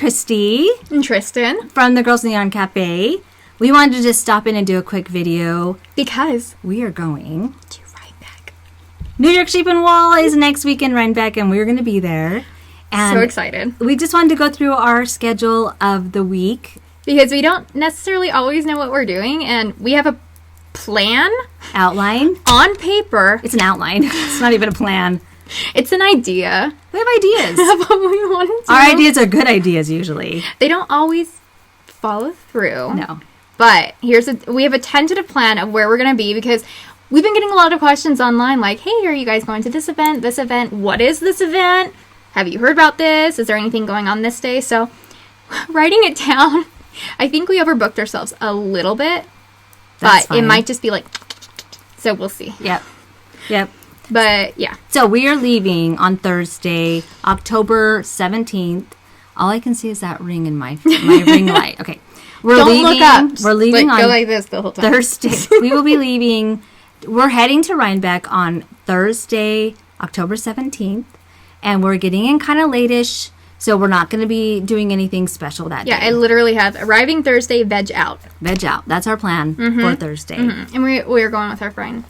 Christy. And Tristan. From the Girls Neon Cafe. We wanted to just stop in and do a quick video. Because we are going to Rhinebeck. New York Sheep and Wool is next week in Rhinebeck, and we're going to be there. And so excited. We just wanted to go through our schedule of the week. Because we don't necessarily always know what we're doing, and we have a plan. Outline. On paper. It's an outline. It's not even a plan. It's an idea. We have ideas. Of what we want to do. Our ideas are good ideas usually. They don't always follow through. No. But we have a tentative plan of where we're going to be, because we've been getting a lot of questions online like, hey, are you guys going to this event? This event? What is this event? Have you heard about this? Is there anything going on this day? So writing it down, I think we overbooked ourselves a little bit. That's but fine. It might just be like, so we'll see. Yep. But yeah. So we are leaving on Thursday, October 17th. All I can see is that ring in my ring light. Okay. Don't look up. We're leaving on go like this the whole time. Thursday. We will be leaving. We're heading to Rhinebeck on Thursday, October 17th. And we're getting in kind of late-ish. So we're not going to be doing anything special that day. Yeah, I literally have arriving Thursday, veg out. Veg out. That's our plan for Thursday. Mm-hmm. And we're going with our friends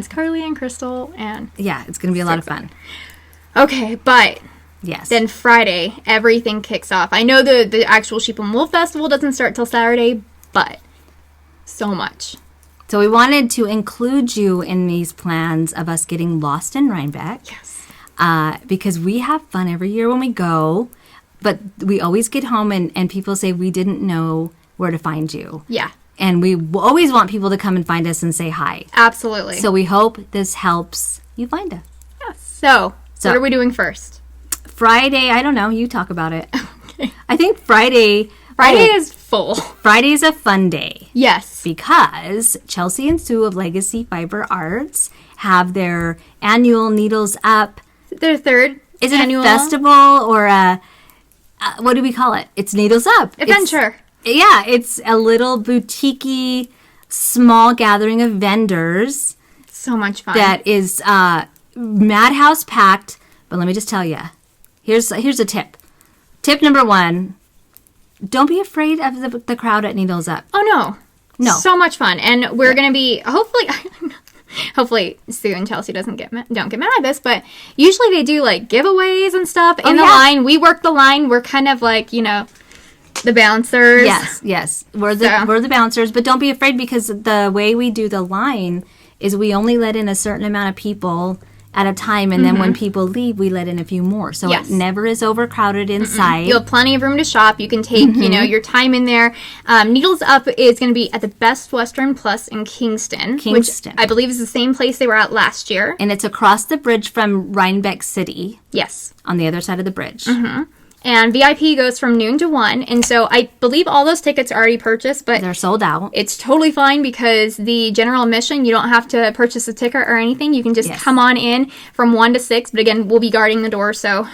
Carly and Crystal. And yeah, it's going to be a lot of fun. Okay, but... Yes. Then Friday, everything kicks off. I know the actual Sheep and Wool Festival doesn't start till Saturday, but so much. So we wanted to include you in these plans of us getting lost in Rhinebeck. Yes. Because we have fun every year when we go, but we always get home and people say we didn't know where to find you. Yeah. And we always want people to come and find us and say hi. Absolutely. So we hope this helps you find us. Yes. So what are we doing first? Friday, I don't know. You talk about it. Okay. I think Friday is full. Friday's a fun day. Yes. Because Chelsea and Sue of Legacy Fiber Arts have their annual Needles Up. Their third Is it annual a festival or a, what do we call it? It's Needles Up. Adventure. It's a little boutique-y, small gathering of vendors. So much fun. That is madhouse packed. But let me just tell you. Here's a tip. Tip number 1, don't be afraid of the crowd at Needles Up. Oh, no. So much fun. And we're going to be, hopefully Sue and Chelsea don't get mad at this, but usually they do like giveaways and stuff in the line. We work the line. We're kind of like, the bouncers. Yes. We're the bouncers, but don't be afraid, because the way we do the line is we only let in a certain amount of people at a time, and then when people leave, we let in a few more. So it never is overcrowded inside. You have plenty of room to shop. You can take, your time in there. Needles Up is going to be at the Best Western Plus in Kingston. Which I believe is the same place they were at last year. And it's across the bridge from Rhinebeck City. Yes. On the other side of the bridge. Mm-hmm. And VIP goes from noon to 1. And so I believe all those tickets are already purchased, but they're sold out. It's totally fine, because the general admission, you don't have to purchase a ticket or anything. You can just come on in from 1 to 6. But again, we'll be guarding the door, so...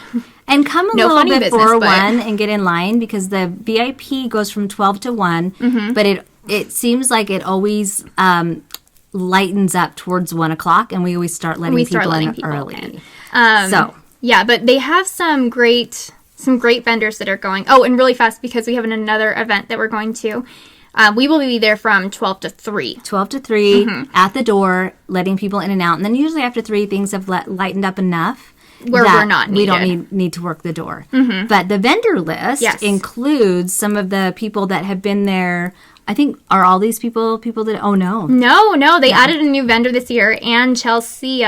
And come a little bit before 1 and get in line, because the VIP goes from 12 to 1. Mm-hmm. But it seems like it always lightens up towards 1 o'clock, and we always start letting people in early. Yeah, but they have some great vendors that are going. Oh, and really fast, because we have another event that we're going to. We will be there from 12 to 3. 12 to 3 at the door, letting people in and out. And then usually after 3, things have lightened up enough where we're not needed. We don't need to work the door. Mm-hmm. But the vendor list includes some of the people that have been there. I think, are all these people that, oh no. No, they added a new vendor this year, and Chelsea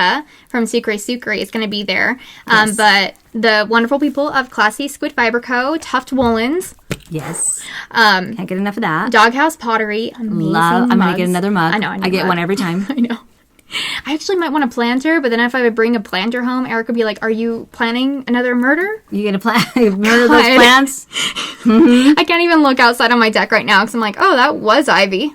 from Sucre is going to be there. But the wonderful people of Classy Squid Fiber Co., Tuft Woolens. Yes. Can't get enough of that. Doghouse Pottery. Amazing I'm going to get another mug. I know. I get one every time. I know. I actually might want a planter, but then if I would bring a planter home, Eric would be like, are you planning another murder? You going to murder those plants? Mm-hmm. I can't even look outside on my deck right now, because I'm like, oh, that was ivy.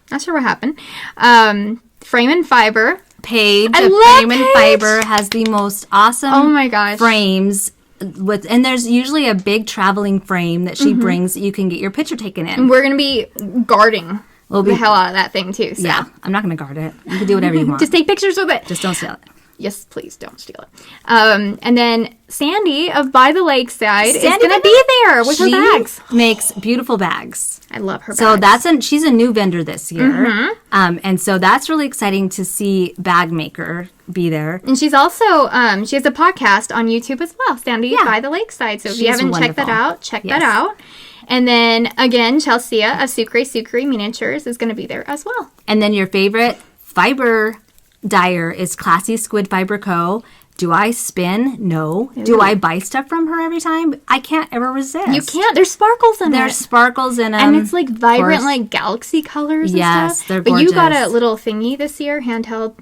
Not sure what happened. Frame and Fiber. Paige of Frame and Fiber has the most awesome frames. And there's usually a big traveling frame that she brings that you can get your picture taken in. And we're going to be guarding the hell out of that thing, too. So. Yeah, I'm not going to guard it. You can do whatever you want. Just take pictures with it. Just don't sell it. Yes, please don't steal it. And then Sandy of By the Lakeside is going to be there with her bags. Makes beautiful bags. I love her bags. So she's a new vendor this year. And so that's really exciting to see Bag Maker be there. And she's also, she has a podcast on YouTube as well, Sandy By the Lakeside. So if you haven't checked that out, check that out. And then, again, Chelsea of Sucre Miniatures is going to be there as well. And then your favorite fiber dyer is Classy Squid Fiber Co. Do I spin? No. Ooh. Do I buy stuff from her every time? I can't ever resist. You can't. There's sparkles in it. There's sparkles in them. And it's like vibrant, like galaxy colors and stuff. Yes, they're gorgeous. But you got a little thingy this year, handheld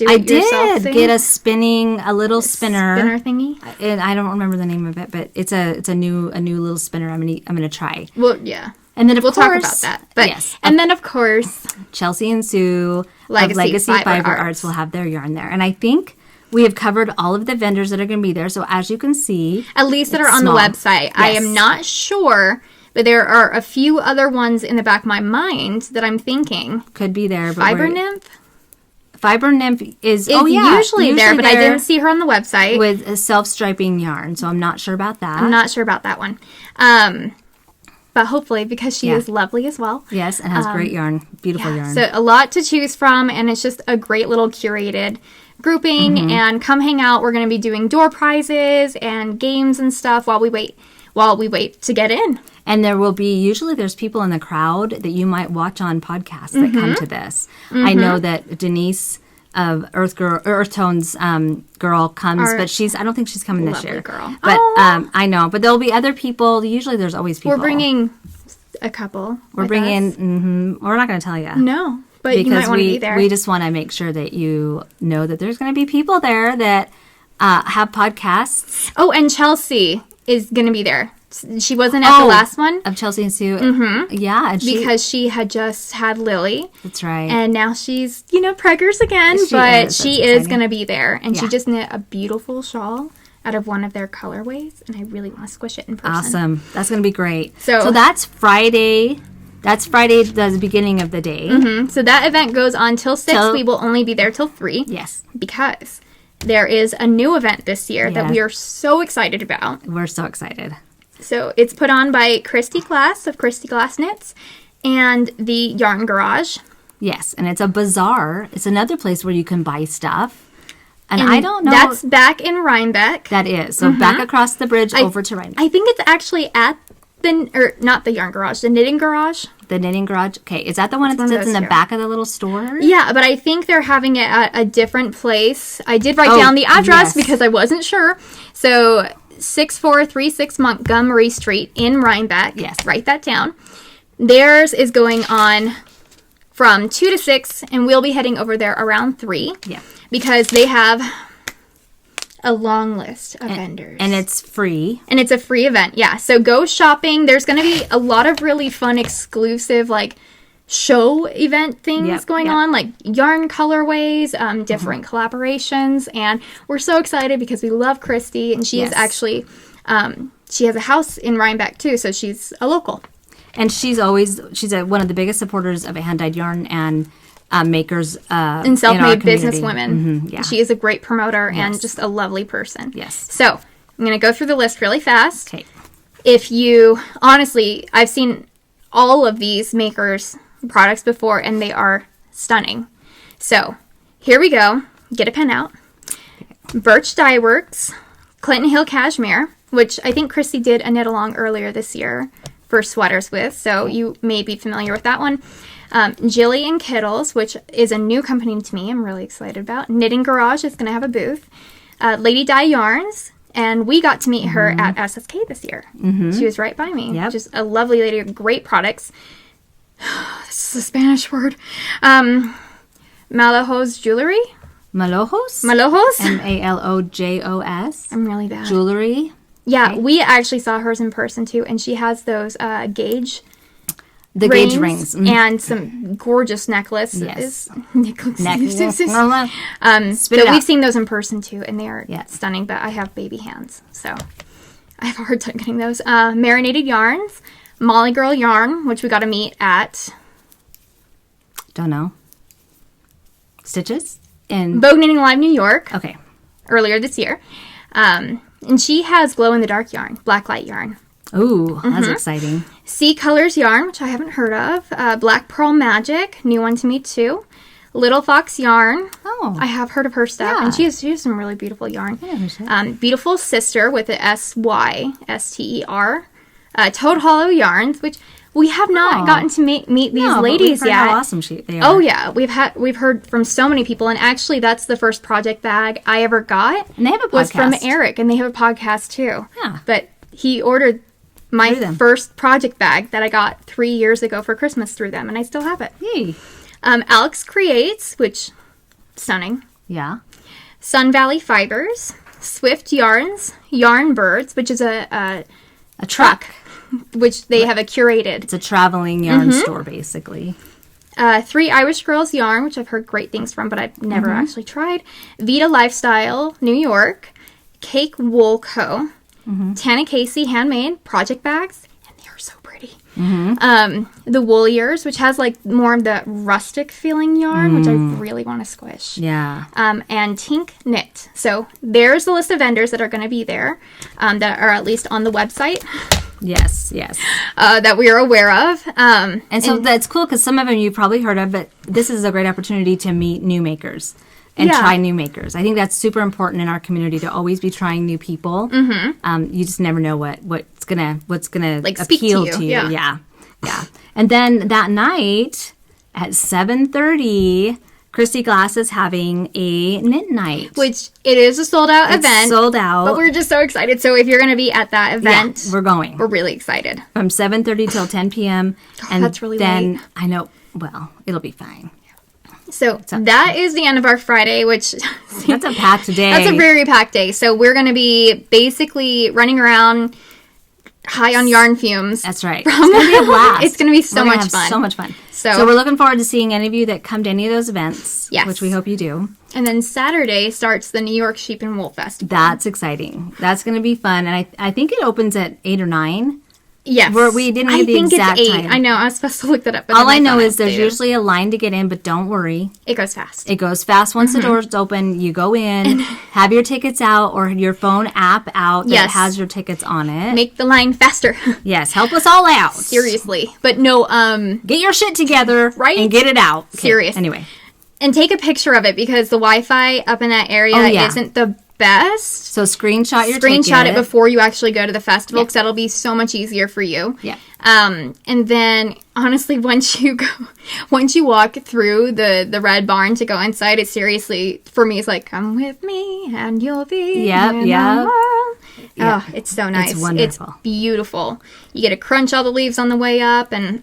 I did get a little spinner thingy. And I don't remember the name of it, but it's a new little spinner. I'm gonna try. Well, yeah. And then we'll talk about that. But yes, and then of course, Chelsea and Sue of Legacy Fiber Arts will have their yarn there, and I think we have covered all of the vendors that are going to be there. So as you can see, at least that are on the website. Yes. I am not sure, but there are a few other ones in the back of my mind that I'm thinking could be there. Fiber Nymph. Fiber Nymph is usually there, but I didn't see her on the website with a self-striping yarn, so I'm not sure about that. I'm not sure about that one. But hopefully, because she is lovely as well. Yes, and has great yarn. Beautiful yarn. So a lot to choose from, and it's just a great little curated grouping. And come hang out. We're going to be doing door prizes and games and stuff while we wait to get in. And there will be, usually there's people in the crowd that you might watch on podcasts that come to this. I know that Denise of Earth Tones girl comes, but I don't think she's coming this year. Girl. But I know, but there'll be other people. Usually there's always people. We're bringing a couple. We're bringing, we're not going to tell you. No, but you might want to be there. We just want to make sure that you know that there's going to be people there that have podcasts. Oh, and Chelsea is going to be there. She wasn't at the last one. Of Chelsea and Sue. Yeah. And because she had just had Lily. That's right. And now she's, preggers again. She is going to be there. And she just knit a beautiful shawl out of one of their colorways. And I really want to squish it in person. Awesome. That's going to be great. So that's Friday. That's Friday, the beginning of the day. So that event goes on till 6. We will only be there till 3. Yes. Because there is a new event this year that we are so excited about. We're so excited. So it's put on by Christy Glass of Christy Glass Knits and the Yarn Garage. Yes, and it's a bazaar. It's another place where you can buy stuff. And I don't know. That's back in Rhinebeck. That is. So back across the bridge over to Rhinebeck. I think it's actually at not the Yarn Garage, the Knitting Garage. The Knitting Garage. Okay, is that the one that sits in the back of the little store? Yeah, but I think they're having it at a different place. I did write down the address because I wasn't sure. So 6436 Montgomery Street in Rhinebeck. Yes. Write that down. Theirs is going on from 2 to 6, and we'll be heading over there around 3. Yeah. Because they have a long list of vendors. And it's free. And it's a free event, yeah. So go shopping. There's going to be a lot of really fun, exclusive, show event things going on, like yarn colorways, different collaborations, and we're so excited because we love Christy, and she is actually she has a house in Rhinebeck too, so she's a local, and she's one of the biggest supporters of hand-dyed yarn and makers and self-made business women. Yeah, she is a great promoter and just a lovely person. Yes. So I'm going to go through the list really fast. Okay. If you honestly, I've seen all of these makers products before, and they are stunning. So here we go. Get a pen out. Birch Dye Works, Clinton Hill Cashmere, which I think Christy did a knit along earlier this year for sweaters with, so you may be familiar with that one. Jilly and Kittles, which is a new company to me. I'm really excited about. Knitting Garage is going to have a booth. Lady Dye Yarns, and we got to meet her at SSK this year. She was right by me. Yep. Just a lovely lady, great products. This is a Spanish word. Malojos Jewelry. Malojos? Malojos. Malojos. I'm really bad. Jewelry. Yeah, we actually saw hers in person too, and she has those gauge rings and some gorgeous necklaces. Yes. So we've seen those in person too, and they are stunning, but I have baby hands, so I have a hard time getting those. Marinated Yarns. Molly Girl Yarn, which we got to meet at... Don't know. Stitches? Bogue Knitting Live, New York. Okay. Earlier this year. And she has glow-in-the-dark yarn, blacklight yarn. Ooh, that's exciting. Sea Colors yarn, which I haven't heard of. Black Pearl Magic, new one to me too. Little Fox yarn. Oh. I have heard of her stuff, and she has some really beautiful yarn. Yeah, Beautiful Sister with the SYSTER. Toad Hollow yarns, which we have not gotten to meet these ladies yet. How awesome they are. Oh yeah, we've heard from so many people, and actually that's the first project bag I ever got. And they have a podcast. Was from Eric, and they have a podcast too. Yeah. But he ordered my first project bag that I got 3 years ago for Christmas through them, and I still have it. Yay. Alex Creates, which, stunning. Yeah. Sun Valley Fibers, Swift Yarns, Yarn Birds, which is a truck, which they have a curated. It's a traveling yarn store, basically. 3 Irish Girls Yarn, which I've heard great things from, but I've never actually tried. Vita Lifestyle, New York. Cake Wool Co. Tana Casey Handmade Project Bags, and they are so pretty. The Wool Years, which has like more of the rustic feeling yarn, which I really want to squish. Yeah. And Tink Knit. So there's the list of vendors that are going to be there, that are at least on the website. Yes. That we are aware of. And that's cool because some of them you've probably heard of, but this is a great opportunity to meet new makers and try new makers. I think that's super important in our community to always be trying new people. You just never know what's gonna like appeal to you. Yeah. And then that night at 7:30, Christy Glass is having a knit night, which it is a sold out event. Sold out, but we're just so excited. So if you're going to be at that event, we're going. We're really excited from 7:30 till 10 p.m. And that's really late. I know. Well, it'll be fine. So that is the end of our Friday, which that's a packed day. That's a very packed day. So we're going to be basically running around high on yarn fumes. That's right. It's going to be a blast. It's going to be so much fun. So much fun. So we're looking forward to seeing any of you that come to any of those events, which we hope you do. And then Saturday starts the New York Sheep and Wool Festival. That's exciting. That's going to be fun. And I think it opens at 8 or 9. Yes. We didn't get the exact it's 8. time. I know. I was supposed to look that up. But all I know is there's usually a line to get in, but don't worry. It goes fast. It goes fast once the doors open. You go in, have your tickets out or your phone app out that has your tickets on it. Make the line faster. Yes. Help us all out. Seriously. But no, get your shit together and get it out. Okay. Seriously. Anyway. And take a picture of it because the Wi-Fi up in that area isn't the best. So screenshot your Screenshot it before you actually go to the festival because that'll be so much easier for you. Yeah. And then honestly, once you walk through the red barn to go inside, it seriously for me is like, come with me and you'll be Oh, it's so nice. It's wonderful. It's beautiful. You get to crunch all the leaves on the way up and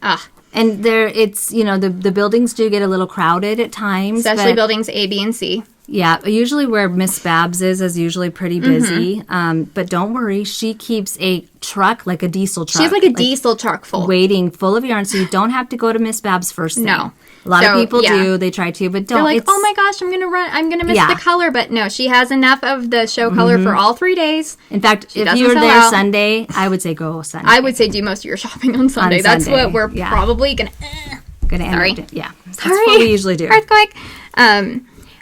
And it's the buildings do get a little crowded at times. Especially buildings A, B, and C. Yeah, usually where Miss Babs is usually pretty busy. But don't worry, she keeps a truck, like a diesel truck. She's like a diesel truck full of yarn, so you don't have to go to Miss Babs first thing. No. A lot of people do. They try to, but don't. They're like, oh my gosh, I'm gonna miss the color. But no, she has enough of the show color for all 3 days. In fact, if you were there Sunday, I would say go Sunday. I would say do most of your shopping on Sunday. That's what we're probably gonna end up doing. Yeah. That's what we usually do. Earthquake.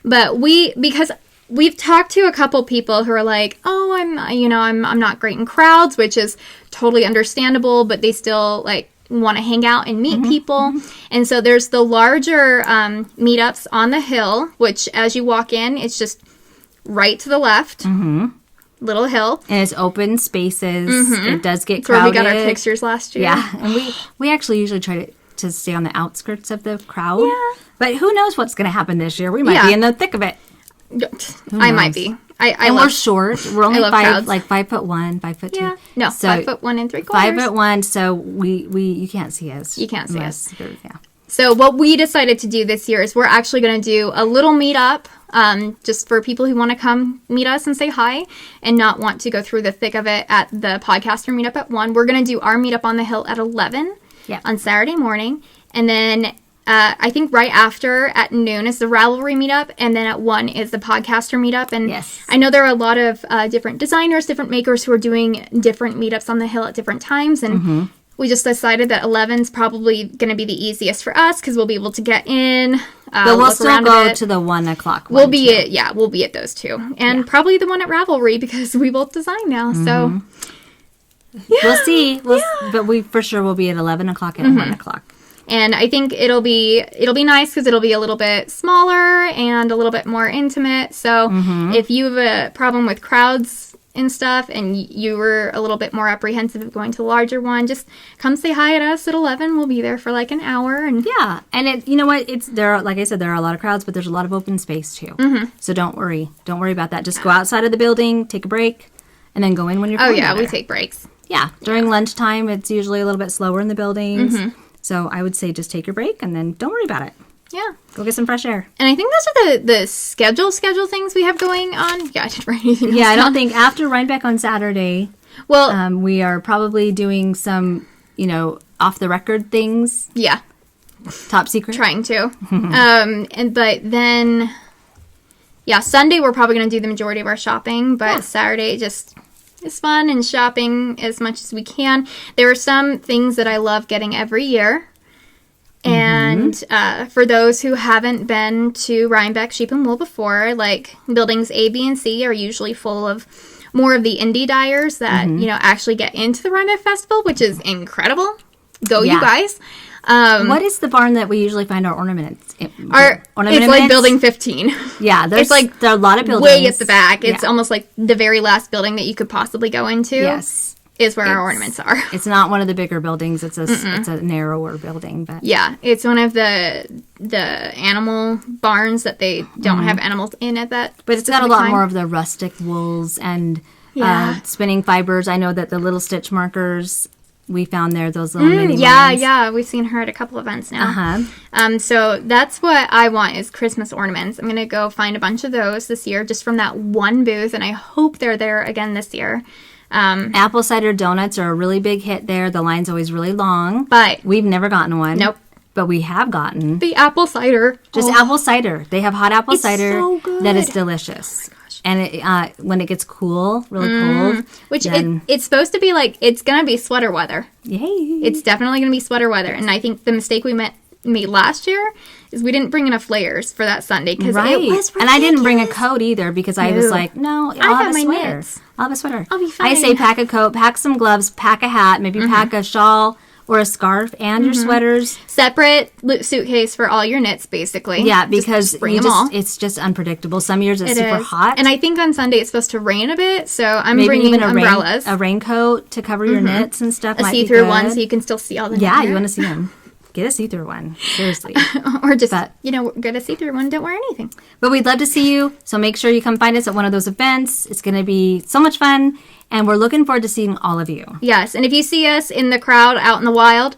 But because we've talked to a couple people who are like, oh, I'm not great in crowds, which is totally understandable, but they still like want to hang out and meet people. And so there's the larger meetups on the hill, which as you walk in, it's just right to the left. Little hill. And it's open spaces. It does get crowded. Where we got our pictures last year. Yeah. And we actually usually try to stay on the outskirts of the crowd. Yeah. But who knows what's going to happen this year? We might be in the thick of it. I might be. We're short. We're only 5'1", 5'2". Yeah. No, so 5'1" and 3/4. 5'1", so you can't see us. You can't see us. Yeah. So what we decided to do this year is we're actually going to do a little meetup, just for people who want to come meet us and say hi and not want to go through the thick of it at the podcaster meetup at 1. We're going to do our meetup on the hill at 11 on Saturday morning, and then I think right after at noon is the Ravelry meetup, and then at 1 is the podcaster meetup. And I know there are a lot of different designers, different makers who are doing different meetups on the hill at different times. And we just decided that 11's probably going to be the easiest for us because we'll be able to get in. But we'll still go to the 1 o'clock one. We'll be at those two. And probably the one at Ravelry because we both design now. So we'll see. But we for sure will be at 11 o'clock and 1 o'clock. And I think it'll be nice because it'll be a little bit smaller and a little bit more intimate. So if you have a problem with crowds and stuff, and you were a little bit more apprehensive of going to the larger one, just come say hi at us at 11. We'll be there for like an hour. And and you know what? Like I said, there are a lot of crowds, but there's a lot of open space too. So don't worry about that. Just go outside of the building, take a break, and then go in when you're. We take breaks. Yeah, during lunchtime, it's usually a little bit slower in the buildings. So I would say just take your break and then don't worry about it. Yeah. Go get some fresh air. And I think those are the schedule things we have going on. Yeah, I didn't write anything else I don't think after Rhinebeck on Saturday, we are probably doing some, off the record things. Yeah. Top secret. Trying to. But then, Sunday we're probably going to do the majority of our shopping, but Saturday just is fun and shopping as much as we can. There are some things that I love getting every year. And for those who haven't been to Rhinebeck Sheep and Wool before, like buildings A, B, and C are usually full of more of the indie dyers that, actually get into the Rhinebeck Festival, which is incredible. Go, you guys. What is the barn that we usually find our ornaments? It's like building 15. Yeah, there are a lot of buildings. Way at the back. It's almost like the very last building that you could possibly go into. Yes. Is where our ornaments are. It's not one of the bigger buildings. It's a narrower building, but it's one of the animal barns that they don't have animals in at that. But it's got a lot more of the rustic wools and spinning fibers. I know that the little stitch markers we found there, those little mini ones. We've seen her at a couple events now. So that's what I want is Christmas ornaments. I'm gonna go find a bunch of those this year, just from that one booth, and I hope they're there again this year. Apple cider donuts are a really big hit there. The line's always really long. But we've never gotten one. Nope. But we have gotten the apple cider. Just apple cider. They have hot apple cider so good. That is delicious. Oh my gosh. And when it gets cool, really cold. Which it's supposed to be like, it's going to be sweater weather. Yay. It's definitely going to be sweater weather. And I think the mistake we made last year is we didn't bring enough layers for that Sunday because it was ridiculous. And I didn't bring a coat either because I was like, no, I'll have a sweater. I'll have a sweater. I'll be fine. I say pack a coat, pack some gloves, pack a hat, maybe pack a shawl or a scarf and your sweaters. Separate suitcase for all your knits, basically. Yeah, because just bring them all. It's just unpredictable. Some years it's super hot. And I think on Sunday it's supposed to rain a bit, so I'm maybe bringing even umbrellas. A raincoat to cover your knits and stuff. A see-through one so you can still see all the knit. Yeah, you want to see them. Get a see-through one. Seriously. Or just, get a see-through one. Don't wear anything. But we'd love to see you. So make sure you come find us at one of those events. It's going to be so much fun. And we're looking forward to seeing all of you. Yes. And if you see us in the crowd out in the wild,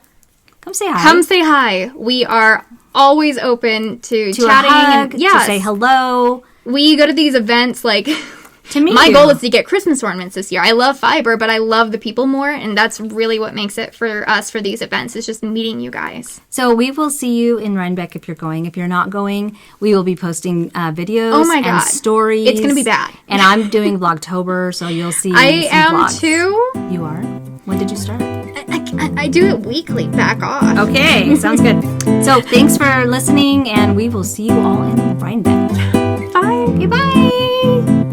come say hi. Come say hi. We are always open to chatting. A hug, to say hello. We go to these events like... To meet My goal is to get Christmas ornaments this year. I love fiber, but I love the people more, and that's really what makes it for us for these events, is just meeting you guys. So we will see you in Rhinebeck if you're going. If you're not going, we will be posting videos and stories. It's going to be bad. And I'm doing Vlogtober, so you'll see I am vlogs. Too. You are? When did you start? I do it weekly. Back off. Okay, sounds good. So thanks for listening, and we will see you all in Rhinebeck. Bye. Okay, bye.